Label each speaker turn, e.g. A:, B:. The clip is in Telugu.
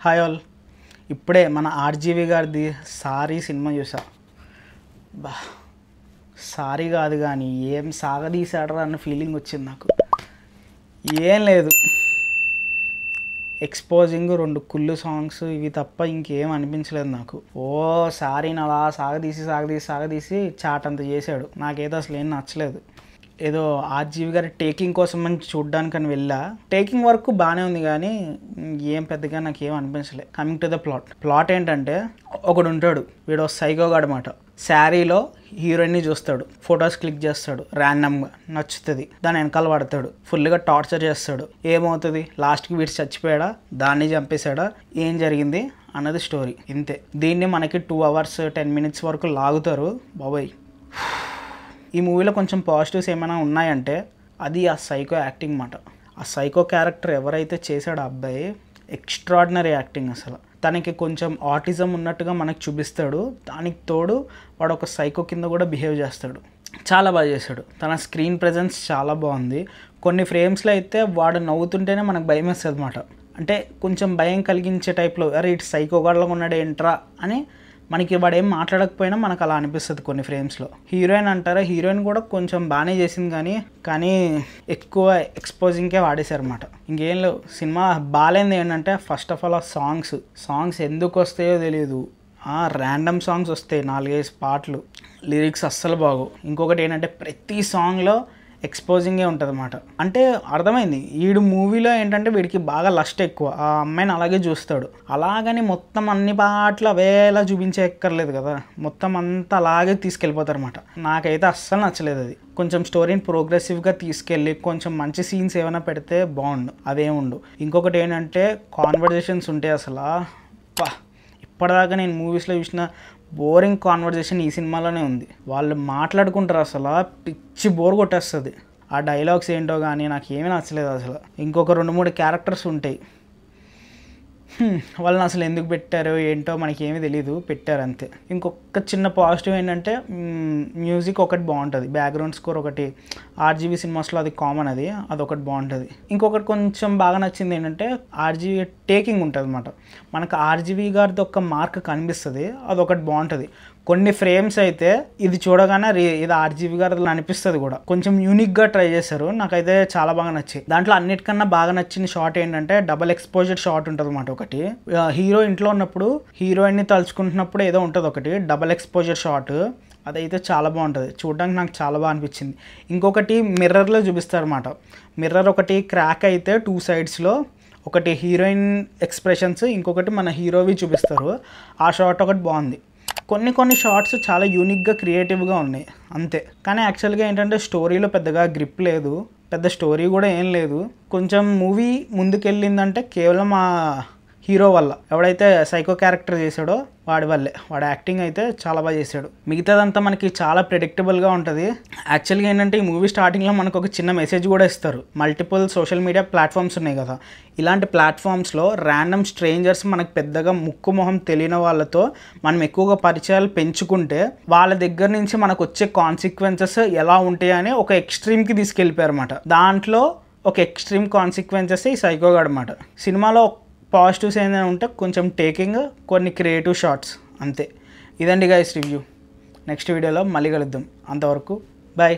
A: Hi all. ఇప్పుడే మన ఆర్జీవి గారిది సారీ సినిమా చూసా. బా సారీ కాదు కానీ ఏం సాగదీశాడరా అన్న ఫీలింగ్ వచ్చింది నాకు. ఏం లేదు, ఎక్స్పోజింగ్ 2 కుళ్ళు సాంగ్స్ ఇవి తప్ప ఇంకేం అనిపించలేదు నాకు. ఓ సారీని అలా సాగదీసి చాట్ అంత చేశాడు. నాకేదో అసలు ఏం నచ్చలేదు. ఏదో ఆర్జీవి గారి టేకింగ్ కోసం అని చూడ్డానికని వెళ్ళా. టేకింగ్ వరకు బాగానే ఉంది కానీ ఏం పెద్దగా నాకు ఏం అనిపించలేదు. కమింగ్ టు ద ప్లాట్ ఏంటంటే, ఒకడు ఉంటాడు, వీడు సైకోగాడు అన్నమాట. శారీలో హీరోయిన్ని చూస్తాడు, ఫొటోస్ క్లిక్ చేస్తాడు, ర్యాండమ్గా నచ్చుతుంది, దాని వెనకాల పడతాడు, ఫుల్గా టార్చర్ చేస్తాడు. ఏమవుతుంది, లాస్ట్కి వీడు చచ్చిపోయాడా, దాన్ని చంపేశాడా, ఏం జరిగింది అన్నది స్టోరీ. ఇంతే. దీన్ని మనకి 2 hours 10 minutes వరకు లాగుతారు బాబాయ్. ఈ మూవీలో కొంచెం పాజిటివ్స్ ఏమైనా ఉన్నాయంటే అది ఆ సైకో యాక్టింగ్ మాట. ఆ సైకో క్యారెక్టర్ ఎవరైతే చేశాడో ఆ అబ్బాయి, ఎక్స్ట్రాడినరీ యాక్టింగ్. అసలు తనకి కొంచెం ఆటిజం ఉన్నట్టుగా మనకు చూపిస్తాడు. దానికి తోడు వాడు ఒక సైకో కింద కూడా బిహేవ్ చేస్తాడు. చాలా బాగా చేశాడు. తన స్క్రీన్ ప్రెజెన్స్ చాలా బాగుంది. కొన్ని ఫ్రేమ్స్లో అయితే వాడు నవ్వుతుంటేనే మనకు భయం వేస్తుంది అన్నమాట. అంటే కొంచెం భయం కలిగించే టైప్లో, అరే ఇటు సైకోగాడ్లో ఉన్నాడు ఏంట్రా అని. మనకి వాడు ఏం మాట్లాడకపోయినా మనకు అలా అనిపిస్తుంది కొన్ని ఫ్రేమ్స్లో. హీరోయిన్ అంటారా, హీరోయిన్ కూడా కొంచెం బాగానే చేసింది కానీ ఎక్కువ ఎక్స్పోజింగ్కే వాడేశారు అన్నమాట. ఇంకేం లేవు. సినిమా బాగాలేంది ఏంటంటే, ఫస్ట్ ఆఫ్ ఆల్ ఆ సాంగ్స్ ఎందుకు వస్తాయో తెలియదు. ర్యాండమ్ సాంగ్స్ వస్తాయి, 4-5 పాటలు. లిరిక్స్ అస్సలు బాగోవు. ఇంకొకటి ఏంటంటే, ప్రతి సాంగ్లో ఎక్స్పోజింగే ఉంటుంది అన్నమాట. అంటే అర్థమైంది, వీడు మూవీలో ఏంటంటే వీడికి బాగా లస్ట్ ఎక్కువ, ఆ అమ్మాయిని అలాగే చూస్తాడు. అలాగని మొత్తం అన్ని పాటలు అవేలా చూపించే ఎక్కర్లేదు కదా, మొత్తం అంతా అలాగే తీసుకెళ్ళిపోతారు అన్నమాట. నాకైతే అస్సలు నచ్చలేదు అది. కొంచెం స్టోరీని ప్రోగ్రెసివ్గా తీసుకెళ్ళి కొంచెం మంచి సీన్స్ ఏమైనా పెడితే బాగుండు, అవేముండు. ఇంకొకటి ఏంటంటే, కాన్వర్జేషన్స్ ఉంటాయి అసలు. ఇప్పటిదాకా నేను మూవీస్లో చూసిన బోరింగ్ కాన్వర్జేషన్ ఈ సినిమాలోనే ఉంది. వాళ్ళు మాట్లాడుకుంటారు, అసలు పిచ్చి బోర్ కొట్టేస్తుంది. ఆ డైలాగ్స్ ఏంటో కానీ నాకు ఏమీ నచ్చలేదు అసలు. ఇంకొక 2-3 క్యారెక్టర్స్ ఉంటాయి, వాళ్ళని అసలు ఎందుకు పెట్టారో ఏంటో మనకి ఏమీ తెలీదు, పెట్టారు అంతే. ఇంకొక చిన్న పాజిటివ్ ఏంటంటే, మ్యూజిక్ ఒకటి బాగుంటుంది, బ్యాక్గ్రౌండ్ స్కోర్ ఒకటి. ఆర్జీవి సినిమాస్లో అది కామన్, అదొకటి బాగుంటుంది. ఇంకొకటి కొంచెం బాగా నచ్చింది ఏంటంటే, ఆర్జీవి టేకింగ్ ఉంటుంది అన్నమాట. మనకు ఆర్జీవి గారిది ఒక మార్క్ కనిపిస్తుంది, అదొకటి బాగుంటుంది. కొన్ని ఫ్రేమ్స్ అయితే ఇది చూడగానే ఇది ఆర్జీవి గారు అనిపిస్తుంది కూడా. కొంచెం యూనిక్గా ట్రై చేశారు, నాకైతే చాలా బాగా నచ్చాయి. దాంట్లో అన్నిటికన్నా బాగా నచ్చిన షాట్ ఏంటంటే, డబల్ ఎక్స్పోజర్ షాట్ ఉంటుంది అన్నమాట. ఒకటి హీరో ఇంట్లో ఉన్నప్పుడు హీరోయిన్ని తలుచుకుంటున్నప్పుడు ఏదో ఉంటుంది ఒకటి డబల్ ఎక్స్పోజర్ షాట్, అదైతే చాలా బాగుంటుంది చూడడానికి, నాకు చాలా బాగా అనిపించింది. ఇంకొకటి మిర్రర్లో చూపిస్తారు అన్నమాట. మిర్రర్ ఒకటి క్రాక్ అయితే 2 sides ఒకటి హీరోయిన్ ఎక్స్ప్రెషన్స్, ఇంకొకటి మన హీరోవి చూపిస్తారు. ఆ షాట్ ఒకటి బాగుంది. కొన్ని షార్ట్స్ చాలా యూనిక్గా క్రియేటివ్గా ఉన్నాయి అంతే. కానీ యాక్చువల్గా ఏంటంటే, స్టోరీలో పెద్దగా గ్రిప్ లేదు, పెద్ద స్టోరీ కూడా ఏం లేదు. కొంచెం మూవీ ముందుకెళ్ళిందంటే కేవలం ఆ హీరో వల్ల, ఎవడైతే సైకో క్యారెక్టర్ చేశాడో వాడి వల్లే. వాడు యాక్టింగ్ అయితే చాలా బాగా చేశాడు. మిగతాదంతా మనకి చాలా ప్రెడిక్టబుల్గా ఉంటుంది. యాక్చువల్గా ఏంటంటే, ఈ మూవీ స్టార్టింగ్లో మనకు ఒక చిన్న మెసేజ్ కూడా ఇస్తారు. మల్టిపుల్ సోషల్ మీడియా ప్లాట్ఫామ్స్ ఉన్నాయి కదా, ఇలాంటి ప్లాట్ఫామ్స్లో ర్యాండమ్ స్ట్రేంజర్స్, మనకు పెద్దగా ముక్కు మొహం తెలియని వాళ్ళతో మనం ఎక్కువగా పరిచయాలు పెంచుకుంటే వాళ్ళ దగ్గర నుంచి మనకు వచ్చే కాన్సిక్వెన్సెస్ ఎలా ఉంటాయని ఒక ఎక్స్ట్రీమ్కి తీసుకెళ్ళిపోయారు అన్నమాట. దాంట్లో ఒక ఎక్స్ట్రీమ్ కాన్సిక్వెన్సెస్ ఈ సైకోగాడు అన్నమాట. సినిమాలో పాజిటివ్స్ ఏదైనా ఉంటే కొంచెం టేకింగ్, కొన్ని క్రియేటివ్ షార్ట్స్, అంతే. ఇదండి గైస్ రివ్యూ. నెక్స్ట్ వీడియోలో మళ్ళీ కలుద్దాం. అంతవరకు బాయ్.